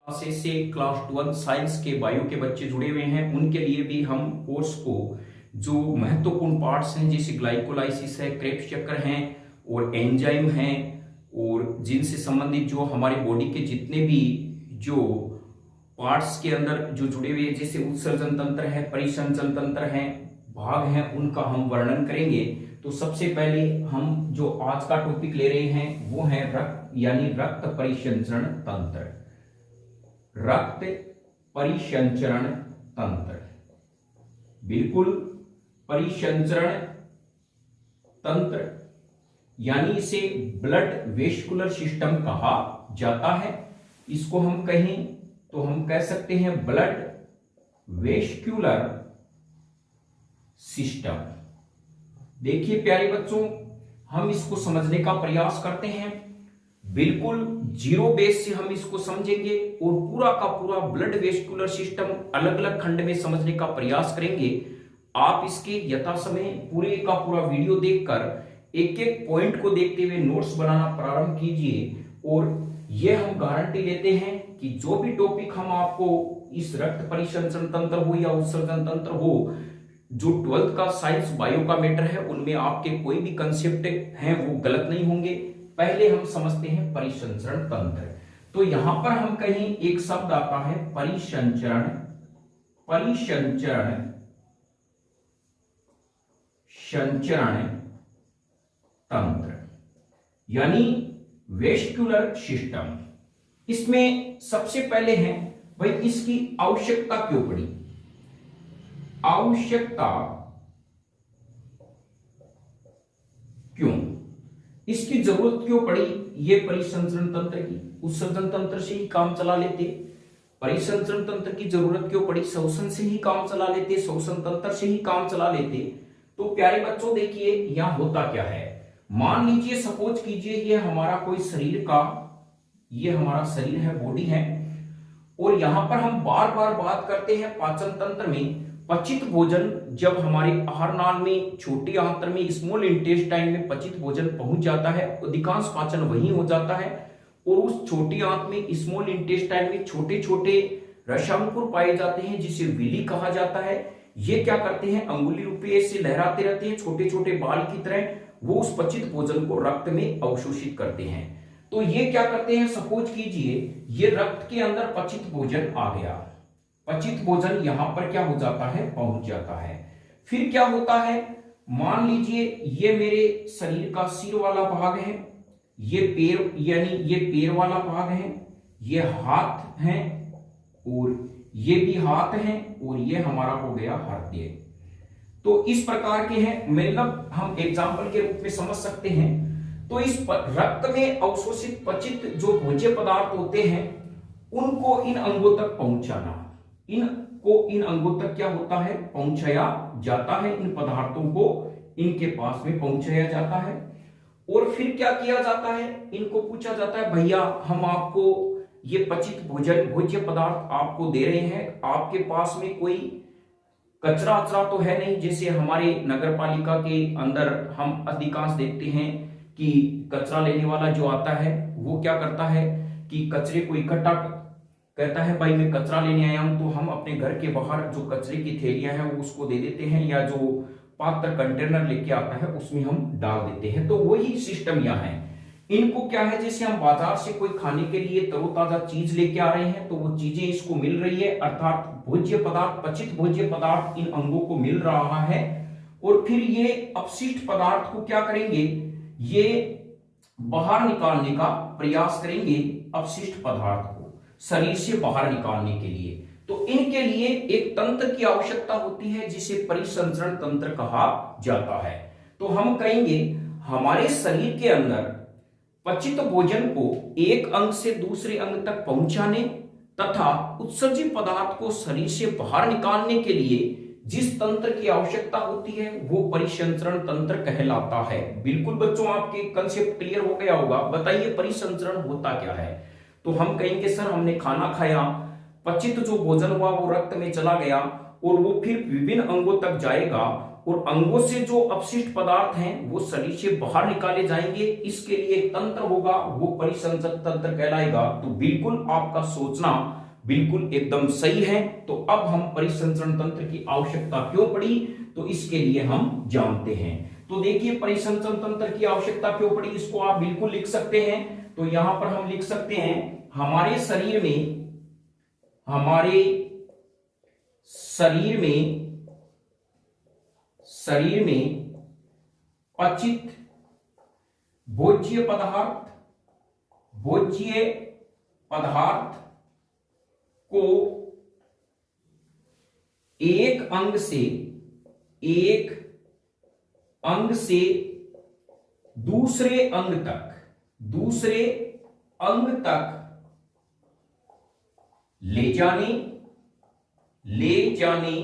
से class 12 science के bio के बच्चे जुड़े हुए हैं, उनके लिए भी हम कोर्स को जो महत्वपूर्ण पार्ट्स हैं जैसे ग्लाइकोलाइसिस है, क्रेब्स चक्र हैं और एंजाइम हैं और जिनसे संबंधित जो हमारी बॉडी के जितने भी जो पार्ट्स के अंदर जो जुड़े हुए जैसे उत्सर्जन तंत्र है, परिसंचरण तंत्र है, भाग हैं, उनका हम वर्णन करेंगे। तो सबसे पहले हम जो आज का टॉपिक ले रहे हैं वो है रक्त यानी रक्त परिसंचरण तंत्र। रक्त परिसंचरण तंत्र, बिल्कुल परिसंचरण तंत्र यानी इसे ब्लड वेस्कुलर सिस्टम कहा जाता है। इसको हम कहें तो हम कह सकते हैं ब्लड वेस्कुलर सिस्टम। देखिए प्यारे बच्चों, हम इसको समझने का प्रयास करते हैं, बिल्कुल जीरो बेस से हम इसको समझेंगे और पूरा का पूरा ब्लड वेस्कुलर सिस्टम अलग अलग खंड में समझने का प्रयास करेंगे। आप इसके यथा समय पूरे का पूरा वीडियो देखकर एक एक पॉइंट को देखते हुए नोट्स बनाना प्रारंभ कीजिए और यह हम गारंटी लेते हैं कि जो भी टॉपिक हम आपको इस रक्त परिसंचरण तंत्र हो या उत्सर्जन तंत्र हो, जो 12th का साइंस बायो का मैटर है, उनमें आपके कोई भी कंसेप्ट हैं वो गलत नहीं होंगे। पहले हम समझते हैं परिसंचरण तंत्र। तो यहां पर हम कहें एक शब्द आता है परिसंचरण, परिसंचरण संचरण तंत्र यानी वेस्कुलर सिस्टम। इसमें सबसे पहले है भाई इसकी आवश्यकता क्यों पड़ी, आवश्यकता क्यों, इसकी जरूरत क्यों पड़ी। ये परिसंचरण तंत्र की उत्सर्जन तंत्र से ही काम चला लेते, परिसंचरण तंत्र की जरूरत क्यों पड़ी, श्वसन से ही काम चला लेते, श्वसन तंत्र से ही काम चला लेते। तो प्यारे बच्चों देखिए यहां होता क्या है, मान लीजिए सपोज कीजिए ये हमारा कोई शरीर का, ये हमारा शरीर है, बॉडी है, और यहां पर हम बार बार बात करते हैं पाचन तंत्र में पचित भोजन जब हमारे आहार नाल में छोटी आंत्र में स्मॉल इंटेस्टाइन में पचित भोजन पहुंच जाता है, अधिकांश पाचन वहीं हो जाता है और उस छोटी आंत में स्मॉल इंटेस्टाइन में छोटे छोटे रसांकुर पाए जाते हैं जिसे विली कहा जाता है। ये क्या करते हैं, अंगुली रूपे से लहराते रहते हैं छोटे छोटे बाल की तरह, वो उस पचित भोजन को रक्त में अवशोषित करते हैं। तो ये क्या करते हैं, सपोज कीजिए ये रक्त के अंदर पचित भोजन आ गया, पचित भोजन यहां पर क्या हो जाता है, पहुंच जाता है। फिर क्या होता है, मान लीजिए ये मेरे शरीर का सिर वाला भाग है, ये पैर यानी ये पैर वाला भाग है, ये हाथ है और ये भी हाथ है और ये हमारा हो गया हृदय। तो इस प्रकार के हैं, मतलब हम एग्जाम्पल के रूप में समझ सकते हैं। तो इस रक्त में अवशोषित पचित जो भोज्य पदार्थ होते हैं उनको इन अंगों तक पहुंचाना, इनको इन अंगों तक क्या होता है, पहुंचाया जाता है, इन पदार्थों को इनके पास में पहुंचाया जाता है। और फिर क्या किया जाता है, इनको पूछा जाता है भैया हम आपको ये पचित भोजन भोज्य पदार्थ आपको दे रहे हैं, आपके पास में कोई कचरा अचरा तो है नहीं, जैसे हमारे नगर पालिका के अंदर हम अधिकांश देखते हैं कि कचरा लेने वाला जो आता है वो क्या करता है कि कचरे को इकट्ठा कहता है भाई मैं कचरा लेने आया हूं, तो हम अपने घर के बाहर जो कचरे की थैलियां हैं वो उसको दे देते हैं या जो पात्र कंटेनर लेके आता है उसमें हम डाल देते हैं। तो वही सिस्टम यहाँ है। इनको क्या है, जैसे हम बाजार से कोई खाने के लिए तरोताजा चीज लेके आ रहे हैं तो वो चीजें इसको मिल रही है, अर्थात भोज्य पदार्थ पचित भोज्य पदार्थ इन अंगों को मिल रहा है। और फिर ये अपशिष्ट पदार्थ को क्या करेंगे, ये बाहर निकालने का प्रयास करेंगे, अपशिष्ट पदार्थ को शरीर से बाहर निकालने के लिए। तो इनके लिए एक तंत्र की आवश्यकता होती है जिसे परिसंचरण तंत्र कहा जाता है। तो हम कहेंगे हमारे शरीर के अंदर पचित भोजन को एक अंग से दूसरे अंग तक पहुंचाने तथा उत्सर्जित पदार्थ को शरीर से बाहर निकालने के लिए जिस तंत्र की आवश्यकता होती है वो परिसंचरण तंत्र कहलाता है। बिल्कुल बच्चों आपके कंसेप्ट क्लियर हो गया होगा। बताइए परिसंचरण होता क्या है। तो हम कहेंगे सर हमने खाना खाया, पचित जो भोजन हुआ वो रक्त में चला गया और वो फिर विभिन्न अंगों तक जाएगा और अंगों से जो अपशिष्ट पदार्थ हैं वो शरीर से बाहर निकाले जाएंगे, इसके लिए एक तंत्र होगा, वो परिसंचरण तंत्र कहलाएगा। तो बिल्कुल आपका सोचना बिल्कुल एकदम सही है। तो अब हम परिसंचरण तंत्र की आवश्यकता क्यों पड़ी, तो इसके लिए हम जानते हैं। तो देखिए परिसंचरण तंत्र की आवश्यकता क्यों पड़ी, इसको आप बिल्कुल लिख सकते हैं। तो यहां पर हम लिख सकते हैं हमारे शरीर में पचित भोज्य पदार्थ को एक अंग से दूसरे अंग तक ले जाने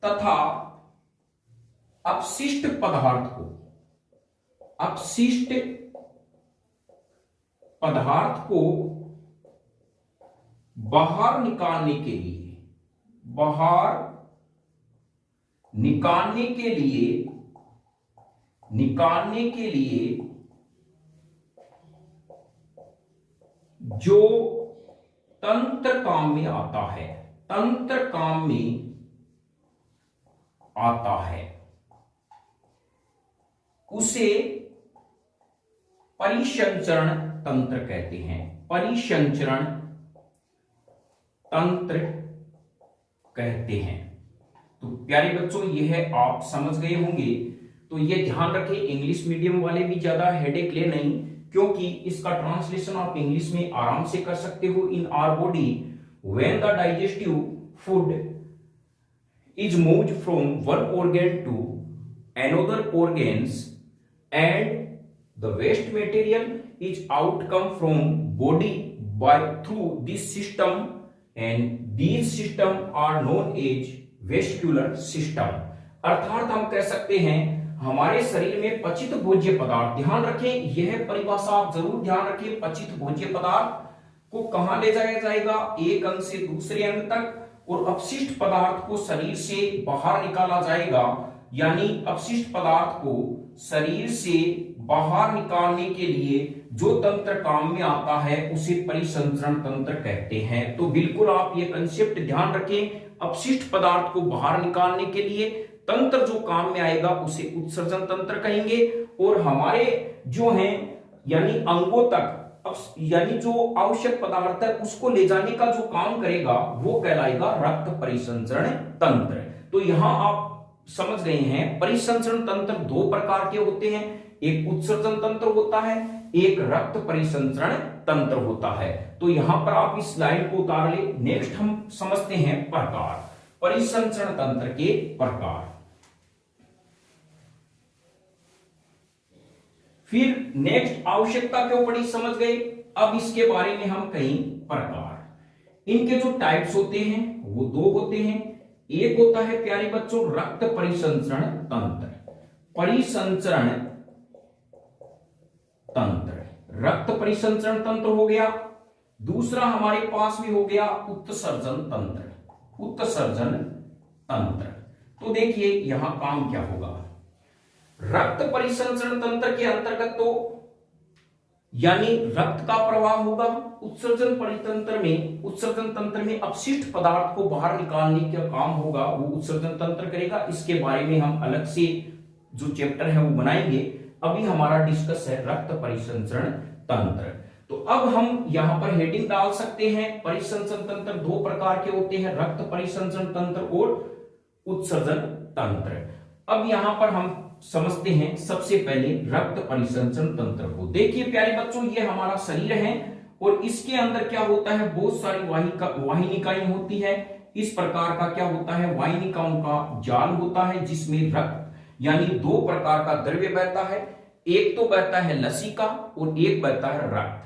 तथा अपशिष्ट पदार्थ को बाहर निकालने के लिए जो तंत्र काम में आता है उसे परिसंचरण तंत्र कहते हैं। परिसंचरण तंत्र कहते हैं। तो प्यारे बच्चों यह आप समझ गए होंगे। तो ये ध्यान रखें, इंग्लिश मीडियम वाले भी ज्यादा हेडेक ले नहीं, क्योंकि इसका ट्रांसलेशन आप इंग्लिश में आराम से कर सकते हो। In our body when the digestive food is moved from one organ to another organs and the waste material is outcome from body by through this system and these system are known as vascular system। अर्थात हम कह सकते हैं हमारे शरीर में पचित भोज्य पदार्थ, ध्यान रखें यह परिभाषा आप जरूर ध्यान रखें, पचित भोज्य पदार्थ को कहां ले जाया जाएगा, एक अंग से दूसरे अंग तक, और अपशिष्ट पदार्थ को शरीर से बाहर निकाला जाएगा। यानी अपशिष्ट पदार्थ को शरीर से बाहर निकालने के लिए जो तंत्र काम में आता है उसे परिसंचरण तंत्र कहते हैं। तो बिल्कुल आप ये कंसेप्ट ध्यान रखें, अपशिष्ट पदार्थ को बाहर निकालने के लिए तंत्र जो काम में आएगा उसे उत्सर्जन तंत्र कहेंगे। और हमारे जो हैं यानी अंगों तक यानी जो आवश्यक पदार्थ है उसको ले जाने का जो काम करेगा वो कहलाएगा रक्त परिसंचरण तंत्र। तो यहां आप समझ गए हैं परिसंचरण तंत्र दो प्रकार के होते हैं, एक उत्सर्जन तंत्र होता है, एक रक्त परिसंचरण तंत्र होता है। तो यहां पर आप इस लाइन को उतार ले। नेक्स्ट हम समझते हैं प्रकार, परिसंचरण तंत्र के प्रकार। फिर नेक्स्ट आवश्यकता क्यों पड़ी समझ गए। अब इसके बारे में हम कहीं प्रकार, इनके जो टाइप्स होते हैं वो दो होते हैं। एक होता है प्यारे बच्चों रक्त परिसंचरण तंत्र, परिसंचरण तंत्र, रक्त परिसंचरण तंत्र हो गया। दूसरा हमारे पास भी हो गया उत्सर्जन तंत्र, उत्सर्जन तंत्र। तो देखिए यहां काम क्या होगा, रक्त परिसंचरण तंत्र के अंतर्गत तो यानी रक्त का प्रवाह होगा। उत्सर्जन तंत्र में अपशिष्ट पदार्थ को बाहर निकालने का काम होगा, वो उत्सर्जन तंत्र करेगा। इसके बारे में हम अलग से जो चैप्टर है वो बनाएंगे। अभी हमारा डिस्कस है रक्त परिसंचरण तंत्र। तो अब हम यहां पर हेडिंग डाल सकते हैं, परिसंचरण तंत्र दो प्रकार के होते हैं, रक्त परिसंचरण तंत्र और उत्सर्जन तंत्र। अब यहां पर हम समझते हैं सबसे पहले रक्त परिसंचरण तंत्र को। देखिए प्यारे बच्चों ये हमारा शरीर है और इसके अंदर क्या होता है, बहुत सारी वाहिनिकाएं होती है। इस प्रकार का क्या होता है, वाहिनिकाओं का जाल होता है जिसमें रक्त यानी दो प्रकार का द्रव्य बहता है, एक तो बहता है लसिका और एक बहता है रक्त।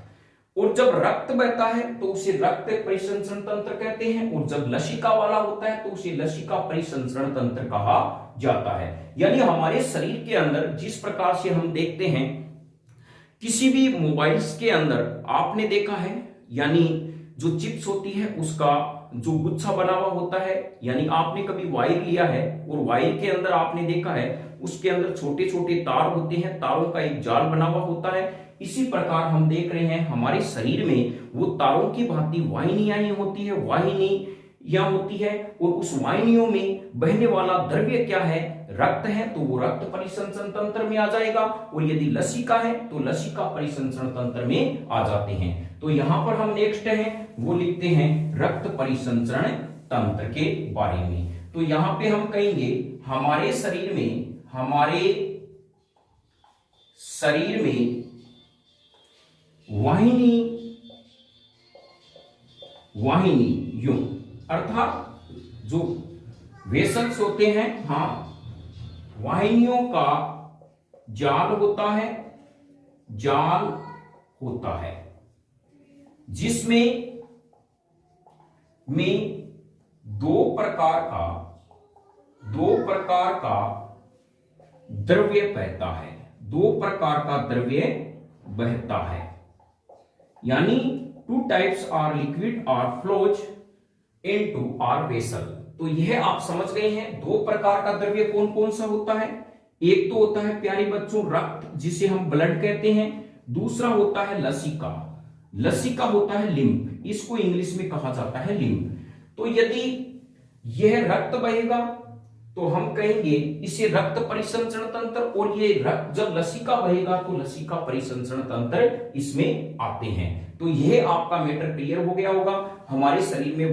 और जब रक्त बहता है तो उसे रक्त परिसंचरण तंत्र कहते हैं, और जब लसिका वाला होता है तो उसे लसिका परिसंचरण तंत्र कहा जाता है। यानी हमारे शरीर के अंदर जिस प्रकार से हम देखते हैं किसी भी मोबाइल्स के अंदर आपने देखा है, यानी जो चिप्स होती है उसका जो गुच्छा बना हुआ होता है, यानी आपने कभी वायर लिया है और वायर के अंदर आपने देखा है उसके अंदर छोटे छोटे तार होते हैं, तारों का एक जाल बना हुआ होता है। इसी प्रकार हम देख रहे हैं हमारे शरीर में वो तारों की भांति वाहिनियां होती है, वाहिनियां होती है, और उस वाहिनियों में बहने वाला द्रव्य क्या है, रक्त है, तो वो रक्त परिसंचरण तंत्र में आ जाएगा, और यदि लसिका है तो लसिका परिसंचरण तंत्र में आ जाते हैं। तो यहां पर हम नेक्स्ट है वो लिखते हैं रक्त परिसंचरण तंत्र के बारे में। तो यहां पे हम कहेंगे हमारे शरीर में वाहिनियों अर्थात जो वेसल्स होते हैं, हाँ, वाहिनियों का जाल होता है जिसमें दो प्रकार का द्रव्य बहता है, यानी two types are liquid are flows into our vessel. तो यह आप समझ गए हैं दो प्रकार का द्रव्य कौन कौन सा होता है। एक तो होता है प्यारे बच्चों रक्त, जिसे हम ब्लड कहते हैं, दूसरा होता है लसिका होता है लिम्फ, इसको इंग्लिश में कहा जाता है लिम्फ। तो यदि यह रक्त बहेगा तो हम कहेंगे इसे रक्त परिसंचरण तंत्र, और ये रक्त जब लसिका बहेगा तो लसिका परिसंचरण तंत्र इसमें आते हैं। तो यह आपका मैटर क्लियर हो गया होगा। हमारे शरीर में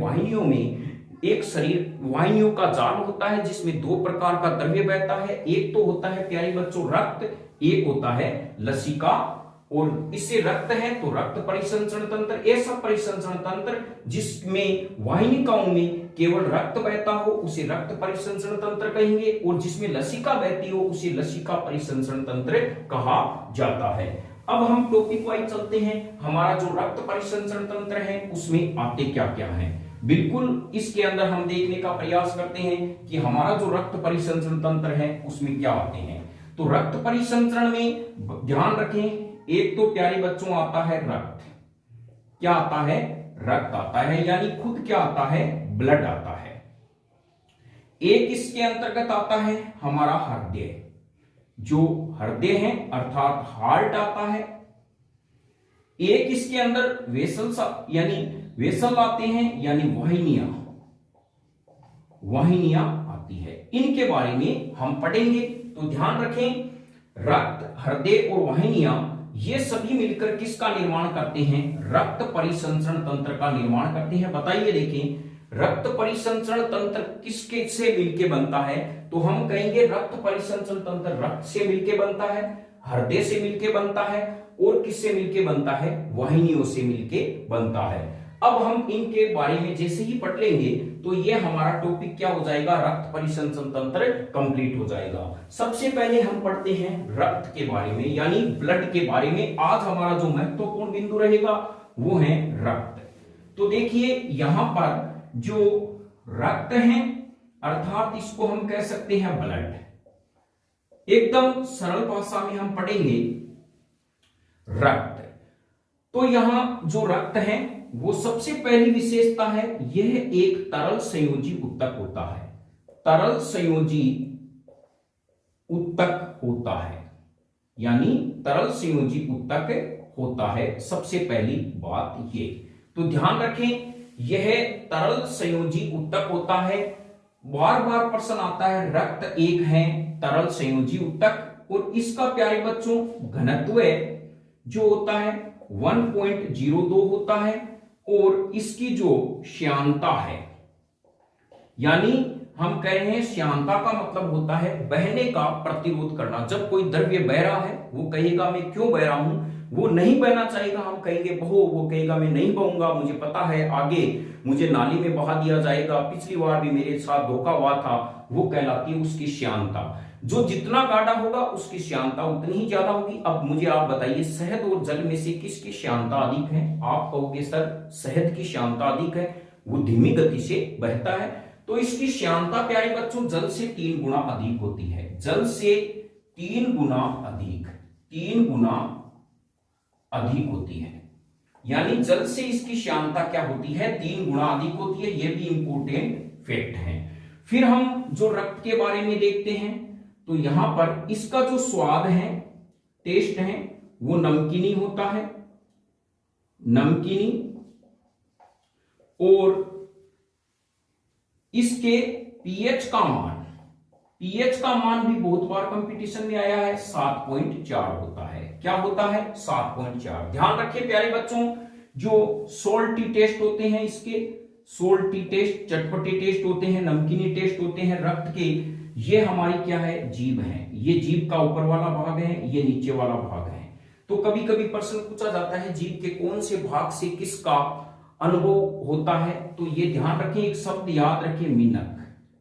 वाहिनियों का जाल होता है जिसमें दो प्रकार का द्रव्य बहता है। एक तो होता है प्यारे बच्चों रक्त, एक होता है लसिका, और इससे रक्त है तो रक्त परिसंचरण तंत्र, ऐसा परिसंचरण तंत्र जिसमें वाहिनिकाओं में केवल रक्त बहता हो उसे रक्त परिसंचरण तंत्र कहेंगे, और जिसमें लसिका बहती हो उसे लसिका परिसंचरण तंत्र कहा जाता है। अब हम टॉपिक वाइज चलते हैं। हमारा जो रक्त परिसंचरण तंत्र है उसमें आते क्या क्या है, बिल्कुल इसके अंदर हम देखने का प्रयास करते हैं कि हमारा जो रक्त परिसंचरण तंत्र है उसमें क्या आते हैं। तो रक्त परिसंचरण में ध्यान रखें, एक तो प्यारे बच्चों आता है रक्त, क्या आता है, रक्त आता है, यानी खुद क्या आता है, ब्लड आता है। एक इसके अंतर्गत आता है हमारा हृदय, जो हृदय है अर्थात हार्ट आता है। एक इसके अंदर वेसल आते हैं, यानी वाहिनियां आती है। इनके बारे में हम पढ़ेंगे। तो ध्यान रखें, रक्त, हृदय और वाहिनियां ये सभी मिलकर किसका निर्माण करते हैं, रक्त परिसंचरण तंत्र का निर्माण करते हैं। बताइए, देखें रक्त परिसंचरण तंत्र किसके से मिलके बनता है, तो हम कहेंगे रक्त परिसंचरण तंत्र रक्त से मिलके बनता है, हृदय से मिलके बनता है, और किससे मिलके बनता है, वाहिनियों से मिलके बनता है। अब हम इनके बारे में जैसे ही पढ़ लेंगे तो ये हमारा टॉपिक क्या हो जाएगा, रक्त परिसंचरण तंत्र कंप्लीट हो जाएगा। सबसे पहले हम पढ़ते हैं रक्त के बारे में, यानी ब्लड के बारे में। आज हमारा जो महत्वपूर्ण बिंदु रहेगा वो है रक्त। तो देखिए यहां पर जो रक्त है अर्थात इसको हम कह सकते हैं ब्लड। एकदम सरल भाषा में हम पढ़ेंगे रक्त। तो यहां जो रक्त है वो सबसे पहली विशेषता है, यह एक तरल संयोजी उत्तक होता है, तरल संयोजी उत्तक होता है, यानी तरल संयोजी उत्तक होता है। सबसे पहली बात ये, तो ध्यान रखें यह तरल संयोजी उत्तक होता है। बार बार प्रश्न आता है, रक्त एक है तरल संयोजी उत्तक, और इसका प्यारे बच्चों घनत्व जो होता है 1.02 होता है, और इसकी जो श्यानता है, यानी हम कह रहे हैं श्यानता का मतलब होता है बहने का प्रतिरोध करना। जब कोई द्रव्य बह रहा है वो कहेगा मैं क्यों बह रहा हूं, वो नहीं बहना चाहेगा, हम कहेंगे बहो, वो कहेगा मैं नहीं बहूंगा, मुझे पता है आगे मुझे नाली में बहा दिया जाएगा, पिछली बार भी मेरे साथ धोखा हुआ था, वो कहलाती है उसकी श्यानता। जो जितना गाढ़ा होगा उसकी श्यानता उतनी ही ज्यादा होगी। अब मुझे आप बताइए शहद और जल में से किसकी श्यानता अधिक है, आप कहोगे सर शहद की श्यानता अधिक है, वो धीमी गति से बहता है। तो इसकी श्यानता प्यारे बच्चों जल से 3 गुना अधिक होती है, जल से 3 गुना अधिक होती है। यानी जल से इसकी श्यानता क्या होती है, 3 गुना अधिक होती है। यह भी इंपॉर्टेंट फैक्ट है। फिर हम जो रक्त के बारे में देखते हैं तो यहां पर इसका जो स्वाद है, टेस्ट है, वो नमकीनी होता है, नमकीनी। और इसके पीएच का मान, पीएच का मान भी बहुत बार कंपटीशन में आया है, 7.4 होता है। क्या होता है, 7.4। ध्यान रखिए प्यारे बच्चों, जो सोल्टी टेस्ट होते हैं, इसके सोल्टी टेस्ट, चटपटे टेस्ट होते हैं, नमकीनी टेस्ट होते हैं रक्त के, ये हमारी क्या है, जीभ है। ये जीभ का ऊपर वाला भाग है, ये नीचे वाला भाग है। तो कभी कभी प्रश्न पूछा जाता है जीभ के कौन से भाग से किसका अनुभव होता है, तो ये ध्यान रखें, एक शब्द याद रखिए, मीनक,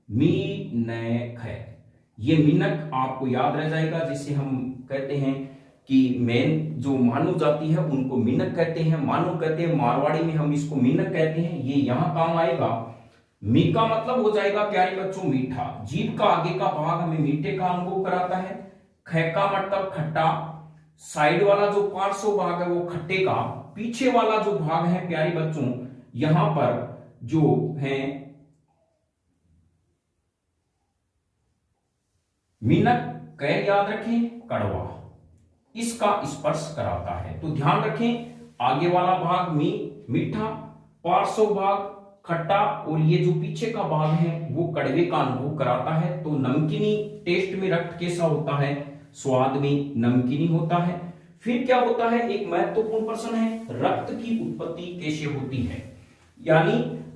मीनक है। ये मीनक आपको याद रह जाएगा, जिसे हम कहते हैं कि मेन जो मानव जाति है उनको मीनक कहते हैं, मानव कहते हैं, मारवाड़ी में हम इसको मीनक कहते हैं। ये यहां काम आएगा। मी का मतलब हो जाएगा प्यारे बच्चों मीठा, जीभ का आगे का भाग हमें मीठे का अनुभव कराता है। ख का मतलब खट्टा, साइड वाला जो पार्श्व भाग है वो खट्टे का, पीछे वाला जो भाग है प्यारे बच्चों यहां पर जो है मीनक, कह याद रखें, कड़वा, इसका स्पर्श कराता है। तो ध्यान रखें, आगे वाला भाग मीठा, पार्श्व भाग खट्टा, और ये जो पीछे का भाग है वो कड़वे का अनुभव कराता है। तो नमकीनी टेस्ट में रक्त कैसा होता है, स्वाद में नमकीनी होता है। फिर क्या होता है, एक महत्वपूर्ण प्रश्न है, रक्त की उत्पत्ति कैसे होती है। यानी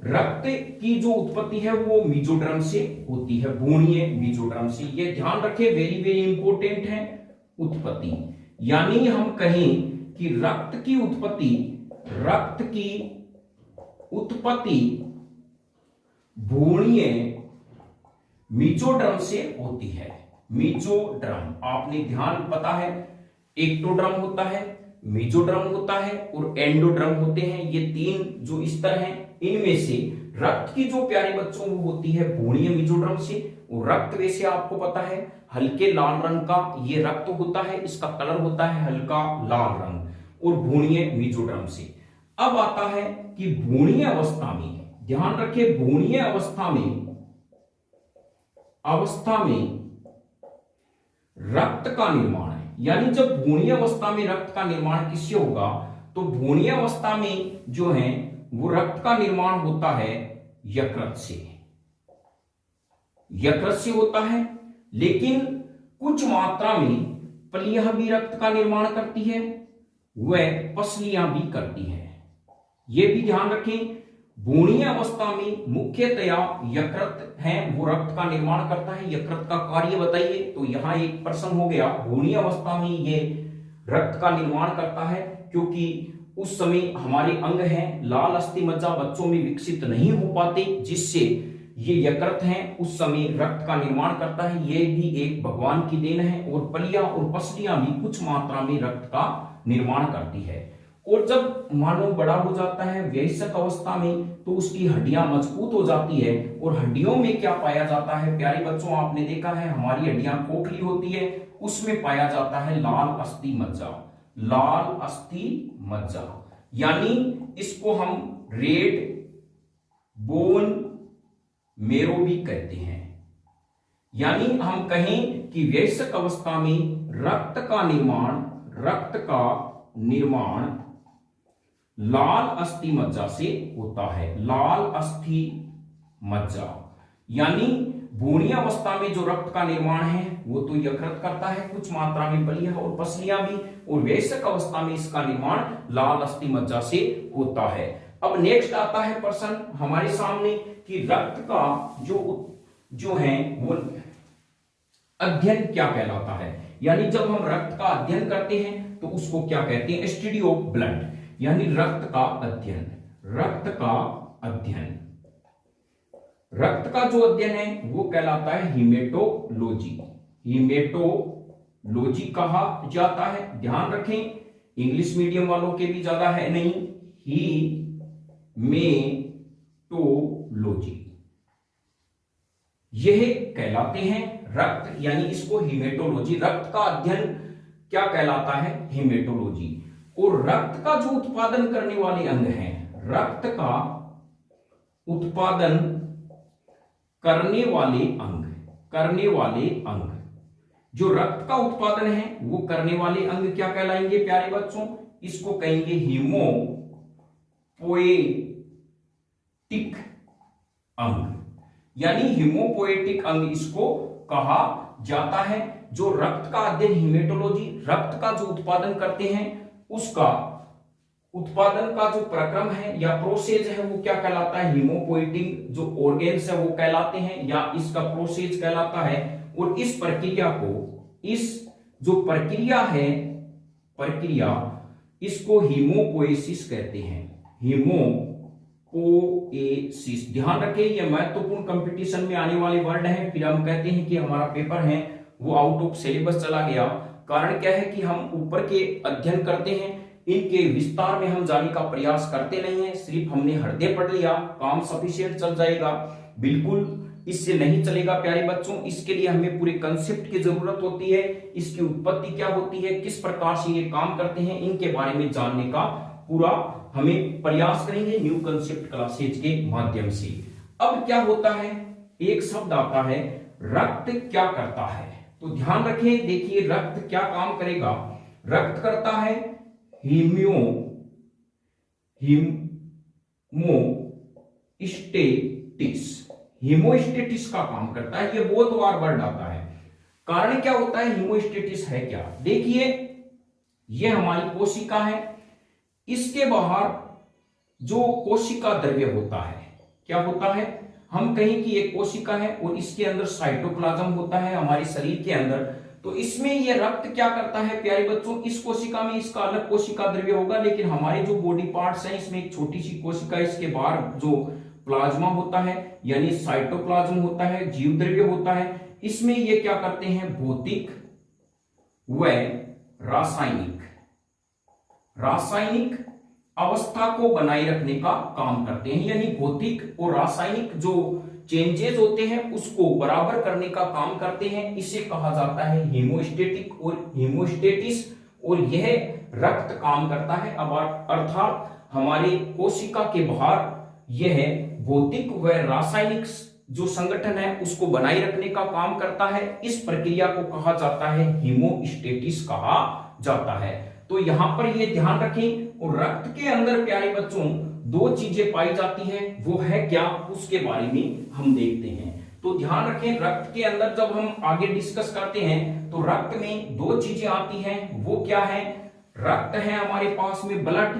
रक्त की जो उत्पत्ति है वो मेसोडर्म से होती है, भ्रूणीय मेसोडर्म से। ये ध्यान रखें, वेरी वेरी इंपॉर्टेंट है, उत्पत्ति। यानी हम कहें कि रक्त की उत्पत्ति भ्रूणीय मेसोडर्म से होती है। मेसोडर्म आपने ध्यान पता है, एक्टोडर्म होता है, मेसोडर्म होता है और एंडोडर्म होते हैं। ये 3 जो स्तर हैं, इनमें से रक्त की जो प्यारे बच्चों वो होती है भ्रूणीय मेसोडर्म से। और रक्त वैसे आपको पता है हल्के लाल रंग का ये रक्त होता है, इसका कलर होता है हल्का लाल रंग, और भ्रूणीय मेसोडर्म से। अब आता है कि भ्रूणीय अवस्था में, ध्यान रखिए, भ्रूणीय अवस्था में रक्त का निर्माण है। यानी जब भ्रूणीय अवस्था में रक्त का निर्माण किससे होगा, तो भ्रूणीय अवस्था में जो है वो रक्त का निर्माण होता है यकृत से, यकृत से होता है। लेकिन कुछ मात्रा में पलियां भी रक्त का निर्माण करती है, वह पसलियां भी करती है। यह भी ध्यान रखें, भ्रूणीय अवस्था में मुख्यतया यकृत है वो रक्त का निर्माण करता है। यकृत का कार्य बताइए, तो यहां एक प्रश्न हो गया, भ्रूणीय अवस्था में ये रक्त का निर्माण करता है क्योंकि उस समय हमारे अंग हैं लाल अस्थि मज्जा बच्चों में विकसित नहीं हो पाते, जिससे ये यकृत हैं उस समय रक्त का निर्माण करता है। ये भी एक भगवान की देन है। और पलियां और पसलियां भी कुछ मात्रा में रक्त का निर्माण करती है। और जब मानव बड़ा हो जाता है वयस्क अवस्था में, तो उसकी हड्डियां मजबूत हो जाती है। और हड्डियों में क्या पाया जाता है प्यारे बच्चों, आपने देखा है हमारी हड्डियां खोखली होती है, उसमें पाया जाता है लाल अस्थि मज्जा, लाल अस्थि मज्जा। यानी इसको हम रेड बोन मेरो भी कहते हैं। यानी हम कहें कि वयस्क अवस्था में रक्त का निर्माण लाल अस्थि मज्जा से होता है, लाल अस्थि मज्जा। यानी भ्रूणीय अवस्था में जो रक्त का निर्माण है वो तो यकृत करता है, कुछ मात्रा में पलियां और पसलियां भी, और वयस्क अवस्था में इसका निर्माण लाल अस्थि मज्जा से होता है। अब नेक्स्ट आता है प्रश्न हमारे सामने कि रक्त का जो है वो अध्ययन क्या कहलाता है। यानी जब हम रक्त का अध्ययन करते हैं तो उसको क्या कहते हैं, स्टडी ऑफ ब्लड, यानी रक्त का अध्ययन। रक्त का अध्ययन, रक्त का जो अध्ययन है वो कहलाता है हीमेटोलॉजी, हीमेटोलॉजी कहा जाता है। ध्यान रखें, इंग्लिश मीडियम वालों के भी ज्यादा है नहीं, हीमेटोलॉजी यह कहलाते हैं रक्त, यानी इसको हीमेटोलॉजी, रक्त का अध्ययन क्या कहलाता है, हीमेटोलॉजी। और रक्त का जो उत्पादन करने वाले अंग हैं, रक्त का उत्पादन करने वाले अंग, जो रक्त का उत्पादन है वो करने वाले अंग क्या कहलाएंगे प्यारे बच्चों? इसको कहेंगे हीमोपोएटिक अंग, यानी हीमोपोएटिक अंग इसको कहा जाता है। जो रक्त का अध्ययन हीमेटोलॉजी, रक्त का जो उत्पादन करते हैं उसका उत्पादन का जो प्रक्रम है या प्रोसेस है वो क्या कहलाता है? हीमोपोएटिक जो ऑर्गेन्स है वो कहलाते हैं या इसका प्रोसेस कहलाता है। और इस प्रक्रिया को, इस जो प्रक्रिया इसको हीमोपोएसिस कहते हैं। हीमोपोएसिस, ध्यान रखें ये महत्वपूर्ण कंपटीशन में आने वाले वर्ड है। फिर हम कहते हैं कि हमारा पेपर है वो आउट ऑफ सिलेबस चला गया। कारण क्या है कि हम ऊपर के अध्ययन करते हैं, इनके विस्तार में हम जाने का प्रयास करते नहीं है। सिर्फ हमने हृदय पढ़ लिया, काम सफिशिएंट चल जाएगा, बिल्कुल इससे नहीं चलेगा प्यारे बच्चों। इसके लिए हमें पूरे कंसेप्ट की जरूरत होती है, इसकी उत्पत्ति क्या होती है, किस प्रकार से ये काम करते हैं, इनके बारे में जानने का पूरा हमें प्रयास करेंगे न्यू कंसेप्ट क्लासेज के माध्यम से। अब क्या होता है, एक शब्द आता है रक्त क्या करता है। तो ध्यान रखें, देखिए रक्त क्या काम करेगा। रक्त करता है हीमोस्टेटिस का काम करता है। ये बहुत बार वर्ड आता है। कारण क्या होता है, हीमोस्टेटिस है क्या? देखिए ये हमारी कोशिका है, इसके बाहर जो कोशिका द्रव्य होता है क्या होता है? हम कहें कि एक कोशिका है और इसके अंदर साइटोप्लाज्म होता है हमारे शरीर के अंदर। तो इसमें ये रक्त क्या करता है प्यारे बच्चों? इस कोशिका में इसका अलग कोशिका द्रव्य होगा, लेकिन हमारे जो बॉडी पार्ट्स हैं इसमें एक छोटी सी कोशिका, इसके बाहर जो प्लाज्मा होता है यानी साइटोप्लाज्म होता है, जीव द्रव्य होता है। इसमें ये क्या करते हैं? भौतिक व रासायनिक अवस्था को बनाए रखने का काम करते हैं, यानी भौतिक और रासायनिक जो चेंजेस होते हैं उसको बराबर करने का काम करते हैं। इसे कहा जाता है हीमोस्टेटिक और हीमोस्टेटिस। और यह रक्त काम करता है अब अर्थात हमारे कोशिका के बाहर यह भौतिक व रासायनिक जो संगठन है उसको बनाए रखने का काम करता है। इस प्रक्रिया को कहा जाता है हीमोस्टेटिस कहा जाता है। तो यहां पर ये ध्यान रखें। और रक्त के अंदर प्यारे बच्चों दो चीजें पाई जाती हैं, वो है क्या उसके बारे में हम देखते हैं। तो ध्यान रखें, रक्त के अंदर जब हम आगे डिस्कस करते हैं तो रक्त में दो चीजें आती हैं। वो क्या है? रक्त है हमारे पास में ब्लड,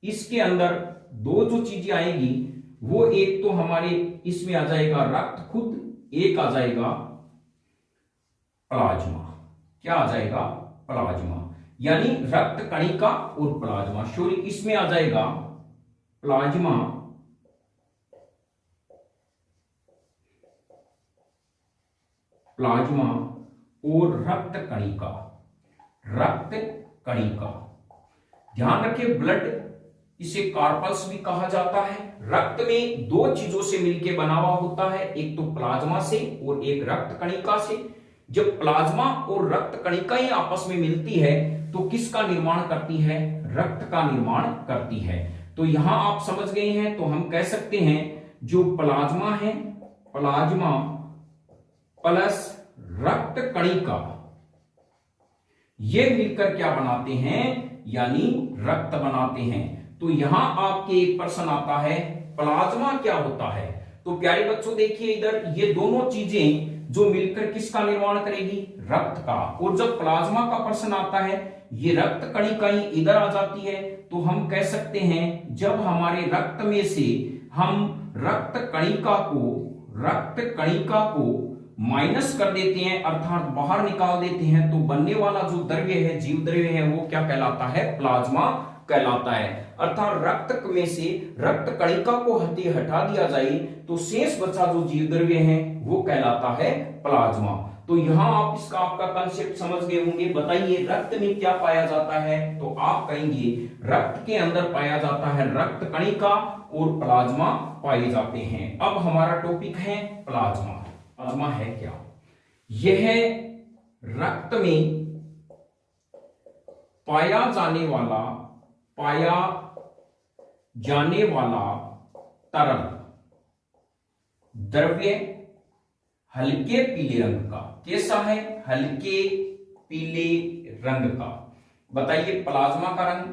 इसके अंदर दो जो चीजें आएगी वो एक तो हमारे इसमें आ जाएगा रक्त खुद, एक आ जाएगा प्लाज्मा। क्या आ जाएगा? प्लाज्मा, यानी रक्त कणिका और प्लाज्मा। सॉरी, इसमें आ जाएगा प्लाज्मा और रक्त कणिका। ध्यान रखिए, ब्लड इसे कार्पल्स भी कहा जाता है। रक्त में दो चीजों से मिलकर बना हुआ होता है, एक तो प्लाज्मा से और एक रक्त कणिका से। जब प्लाज्मा और रक्त कणिकाएं आपस में मिलती है तो किसका निर्माण करती है? रक्त का निर्माण करती है। तो यहां आप समझ गए हैं। तो हम कह सकते हैं जो प्लाज्मा है, प्लाज्मा प्लस रक्त कणिका, ये मिलकर क्या बनाते हैं? यानी रक्त बनाते हैं। तो यहां आपके एक प्रश्न आता है प्लाज्मा क्या होता है? तो प्यारे बच्चों देखिए इधर, ये दोनों चीजें जो मिलकर किसका निर्माण करेगी? रक्त का। और जब प्लाज्मा का प्रश्न आता है, ये रक्त कणिकाएं इधर आ जाती है, तो हम कह सकते हैं जब हमारे रक्त में से हम रक्त कणिका को माइनस कर देते हैं अर्थात बाहर निकाल देते हैं, तो बनने वाला जो द्रव्य है, जीव द्रव्य है, वो क्या कहलाता है? प्लाज्मा कहलाता है। अर्थात रक्त में से रक्त कणिका को हटा दिया जाए तो शेष बचा जो जीव द्रव्य है वो कहलाता है प्लाज्मा। तो यहां आप इसका आपका कंसेप्ट समझ गए होंगे। बताइए रक्त में क्या पाया जाता है? तो आप कहेंगे रक्त के अंदर पाया जाता है रक्त कणिका और प्लाज्मा पाए जाते हैं। अब हमारा टॉपिक है प्लाज्मा। प्लाज्मा है क्या? यह रक्त में पाया जाने वाला तरल द्रव्य हल्के पीले रंग का। कैसा है? हल्के पीले रंग का। बताइए प्लाज्मा का रंग,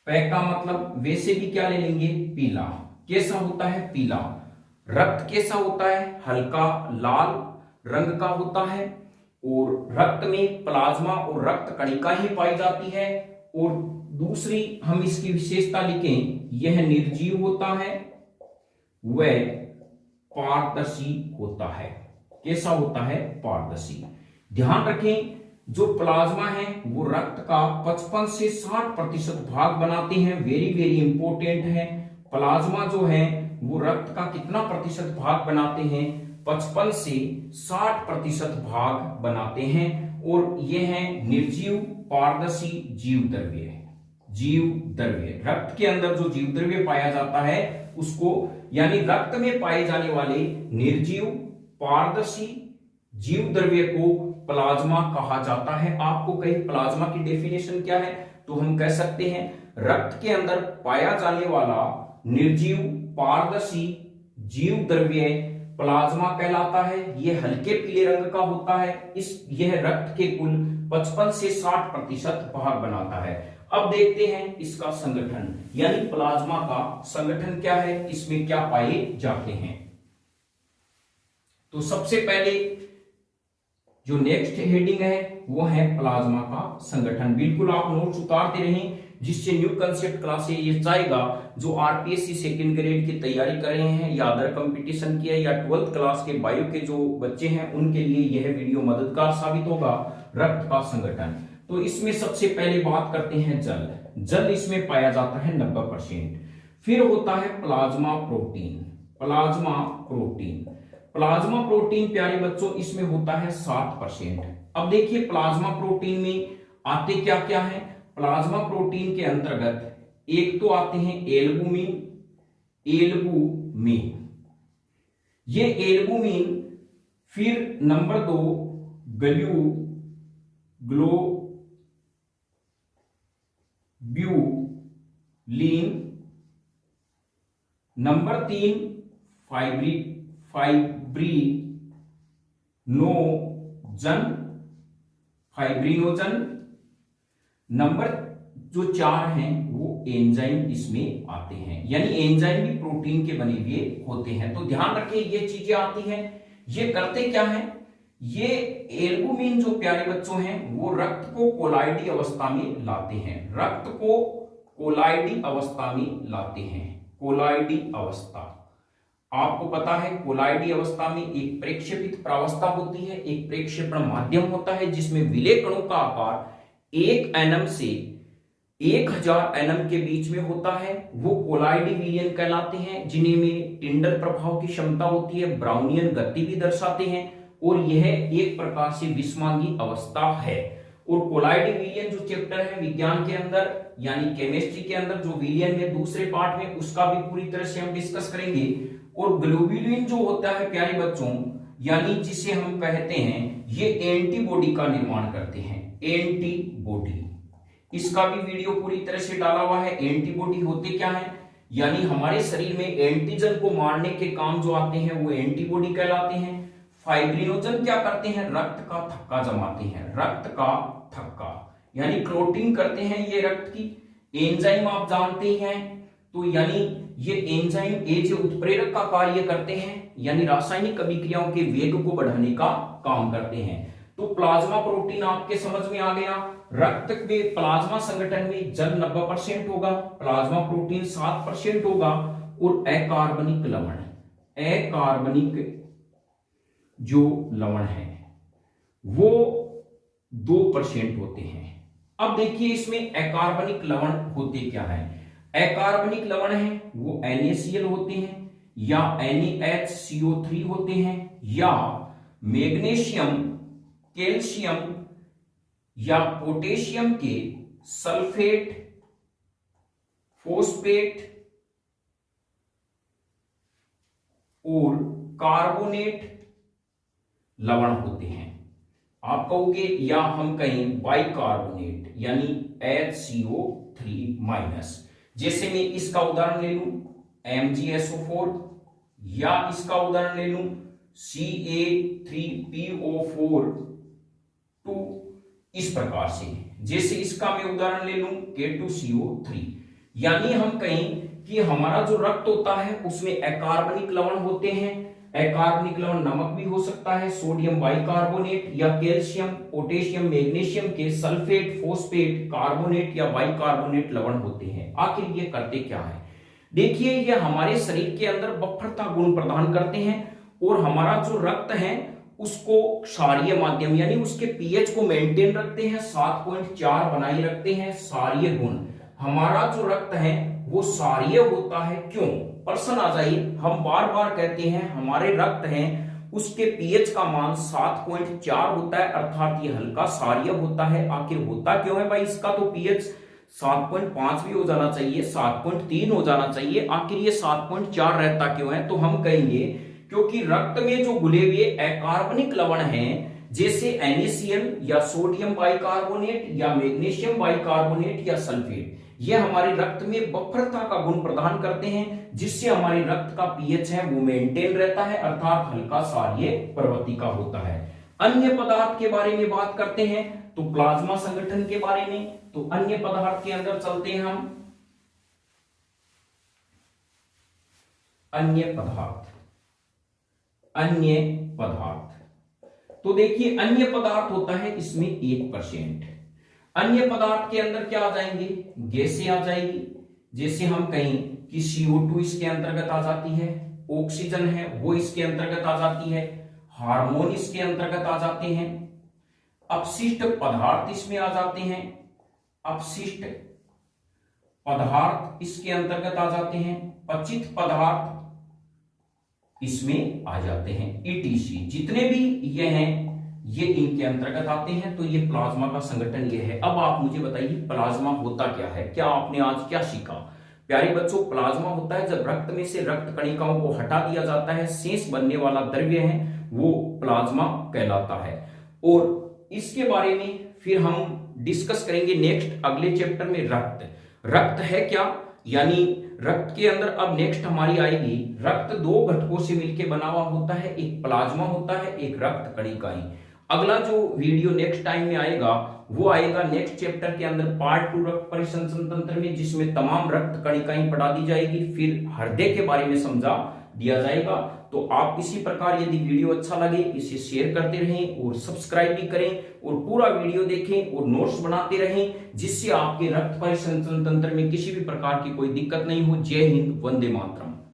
पै का मतलब वैसे भी क्या ले लेंगे? पीला। कैसा होता है? पीला। रक्त कैसा होता है? हल्का लाल रंग का होता है। और रक्त में प्लाज्मा और रक्त कणिका ही पाई जाती है। और दूसरी हम इसकी विशेषता लिखें, यह निर्जीव होता है, वह पारदर्शी होता है। कैसा होता है? पारदर्शी। ध्यान रखें, जो प्लाज्मा है वो रक्त का 55 से 60% भाग बनाते हैं। वेरी वेरी इंपॉर्टेंट है। प्लाज्मा जो है वो रक्त का कितना प्रतिशत भाग बनाते हैं? 55 से 60% भाग बनाते हैं। और ये है निर्जीव पारदर्शी जीव द्रव्य। जीव द्रव्य, रक्त के अंदर जो जीव द्रव्य पाया जाता है उसको, यानी रक्त में पाए जाने वाले निर्जीव पारदर्शी जीव द्रव्य को प्लाज्मा कहा जाता है। आपको कहीं प्लाज्मा की डेफिनेशन क्या है? तो हम कह सकते हैं रक्त के अंदर पाया जाने वाला निर्जीव पारदर्शी जीव द्रव्य प्लाज्मा कहलाता है। यह हल्के पीले रंग का होता है। यह रक्त के कुल 55 से 60% भाग बनाता है। अब देखते हैं इसका संगठन, यानी प्लाज्मा का संगठन क्या है, इसमें क्या पाए जाते हैं। तो सबसे पहले जो नेक्स्ट हेडिंग है वो है प्लाज्मा का संगठन। बिल्कुल आप नोट्स उतारते रहें, जिससे न्यू कंसेप्ट क्लास से ये चाहेगा जो आरपीएससी सेकंड ग्रेड की तैयारी कर रहे हैं या अदर कंपटीशन की है या 12th क्लास के बायो के जो बच्चे हैं उनके लिए यह वीडियो मददगार साबित होगा। रक्त का संगठन, तो इसमें सबसे पहले बात करते हैं जल। जल इसमें पाया जाता है 90%। फिर होता है plasma protein. Plasma protein, plasma protein प्यारे बच्चों इसमें होता है 7%। अब देखिए प्लाज्मा प्रोटीन में आते क्या क्या है। प्लाज्मा प्रोटीन के अंतर्गत एक तो आते हैं एल्बुमिन। एल्बुमिन, ये एल्बुमिन। फिर number 2 globulin. Number 3 fibrinogen. Number जो 4 हैं वो एंजाइम इसमें आते हैं, यानी एंजाइम भी प्रोटीन के बने हुए होते हैं। तो ध्यान रखिए ये चीजें आती हैं। ये करते क्या है, ये एल्बुमिन जो प्यारे बच्चों हैं वो रक्त को कोलाइडी अवस्था में लाते हैं। रक्त को कोलाइडी अवस्था में लाते हैं। कोलाइडी अवस्था, आपको पता है कोलाइडी अवस्था में एक प्रेक्षेपित प्रावस्था होती है, एक प्रेक्षेपण माध्यम होता है जिसमें विलय कणों का आकार 1 एनएम से 1000 एनएम के बीच में होता है। वो कोलाइडी विलयन कहलाते हैं, जिन्हें में टिंडर प्रभाव की क्षमता होती है, ब्राउनियन गति भी दर्शाते हैं। और यह एक प्रकार से विषमांगी अवस्था है। और कोलाइडी विलयन जो चैप्टर है विज्ञान के अंदर यानी केमिस्ट्री के अंदर, जो विलयन में दूसरे पार्ट में, उसका भी पूरी तरह से हम डिस्कस करेंगे। और ग्लोब्यूलिन जो होता है प्यारे बच्चों, यानी जिसे हम कहते हैं, ये एंटीबॉडी का निर्माण करते हैं। एंटीबॉडी, इसका भी वीडियो पूरी तरह से डाला हुआ है। एंटीबॉडी होते क्या है, यानी हमारे शरीर में एंटीजन को मारने के काम जो आते हैं वो एंटीबॉडी कहलाते हैं। फाइब्रिनोजन क्या करते हैं, रक्त का थक्का जमाते हैं। रक्त का थक्का यानी क्लोटिंग करते हैं ये रक्त की। एंजाइम आप जानते हैं, तो यानी ये एंजाइम एज उत्प्रेरक का कार्य करते हैं, यानी रासायनिक अभिक्रियाओं के वेग को बढ़ाने का काम करते हैं। तो प्लाज्मा प्रोटीन आपके समझ में आ गया। रक्त के प्लाज्मा संगठन में जल 90% होगा, प्लाज्मा प्रोटीन 7% होगा। और अकार्बनिक लवण, अकार्बनिक जो लवण है वो 2% होते हैं। अब देखिए इसमें अकार्बनिक लवण होते क्या है। अकार्बनिक लवण है वो NaCl होते हैं, या NaHCO3 होते हैं, या मैग्नीशियम, कैल्शियम या पोटेशियम के सल्फेट, फॉस्फेट और कार्बोनेट लवण होते हैं। आप कहोगे, या हम कहें बाइकार्बोनेट यानी HCO3-। जैसे मैं इसका उदाहरण ले लूं MgSO4, या इसका उदाहरण ले लूं Ca3PO4, इस प्रकार से। जैसे इसका मैं उदाहरण ले लूं K2CO3। यानी हम कहें कि हमारा जो रक्त होता है उसमें अकार्बनिक लवण होते हैं। अकार्बनिक लवण नमक भी हो सकता है, सोडियम बाइकार्बोनेट, या कैल्शियम, पोटेशियम, मैग्नीशियम के सल्फेट, फॉस्फेट, कार्बोनेट या बाइकार्बोनेट लवण होते हैं। आखिर ये करते क्या है? देखिए, ये हमारे शरीर के अंदर बफरता गुण प्रदान करते हैं और हमारा जो रक्त है उसको क्षारीय माध्यम यानी उसके पीएच को मेंटेन रखते हैं, 7.4 बनाए रखते हैं। क्षारीय गुण, हमारा जो रक्त है वो क्षारीय होता है। क्यों? प्रश्न आ जाइए। हम बार बार कहते हैं हमारे रक्त हैं उसके पीएच का मान 7.4 होता है, अर्थात ये हल्का क्षारीय होता है। आखिर होता क्यों है भाई? इसका तो पीएच 7.5 भी हो जाना चाहिए, 7.3 हो जाना चाहिए। आखिर ये 7.4 रहता क्यों है? तो हम कहेंगे क्योंकि रक्त में जो घुले हुए अकार्बनिक लवण हैं जैसे NaCl या सोडियम बाइकार्बोनेट या मैग्नीशियम बाइकार्बोनेट या सल्फेट, ये हमारे रक्त में बफरता का गुण प्रदान करते हैं, जिससे हमारे रक्त का पीएच है वो मेंटेन रहता है, अर्थात हल्का क्षारीय प्रवृत्ति का होता है। अन्य पदार्थ के बारे में बात करते हैं तो प्लाज्मा संगठन के बारे में। तो अन्य पदार्थ के अंदर चलते हैं हम। अन्य पदार्थ तो देखिए, अन्य पदार्थ होता है इसमें 1%। अन्य पदार्थ के अंदर क्या आ जाएंगे? गैसें आ जाएगी। जैसे हम कहें कि CO2 इसके अंतर्गत आ जाती है, ऑक्सीजन है वो इसके अंतर्गत आ जाती है, हार्मोन इसके अंतर्गत आ जाते हैं, अपशिष्ट पदार्थ इसमें आ जाते हैं, अपशिष्ट पदार्थ इसके अंतर्गत आ जाते हैं, पचित पदार्थ इसमें आ जाते हैं, ETC जितने भी ये हैं ये इनके अंतर्गत आते हैं। तो ये प्लाज्मा का संगठन ये है। अब आप मुझे बताइए प्लाज्मा होता क्या है? क्या आपने आज क्या सीखा? प्यारे बच्चों, प्लाज्मा होता है जब रक्त में से रक्त कणिकाओं को हटा दिया जाता है, शेष बनने वाला द्रव्य है वो प्लाज्मा कहलाता है। और इसके बारे में फिर हम डिस्कस करेंगे नेक्स्ट अगले चैप्टर में। रक्त है क्या, यानी रक्त के अंदर अब नेक्स्ट हमारी आएगी, रक्त 2 घटकों से मिलकर बना हुआ होता है, एक प्लाज्मा होता है, एक रक्त कणिकाएं। अगला जो वीडियो नेक्स्ट टाइम में आएगा वो आएगा नेक्स्ट चैप्टर के अंदर पार्ट 2 रक्त परिसंचरण तंत्र में, जिसमें तमाम रक्त कणिकाएं पढ़ा दी जाएगी, फिर हृदय के बारे में समझा दिया जाएगा। तो आप इसी प्रकार यदि वीडियो अच्छा लगे इसे शेयर करते रहें और सब्सक्राइब भी करें और पूरा वीडियो देखें और नोट्स बनाते रहें, जिससे आपके रक्त परिसंचरण तंत्र में किसी भी प्रकार की कोई दिक्कत नहीं हो। जय हिंद, वंदे मातरम।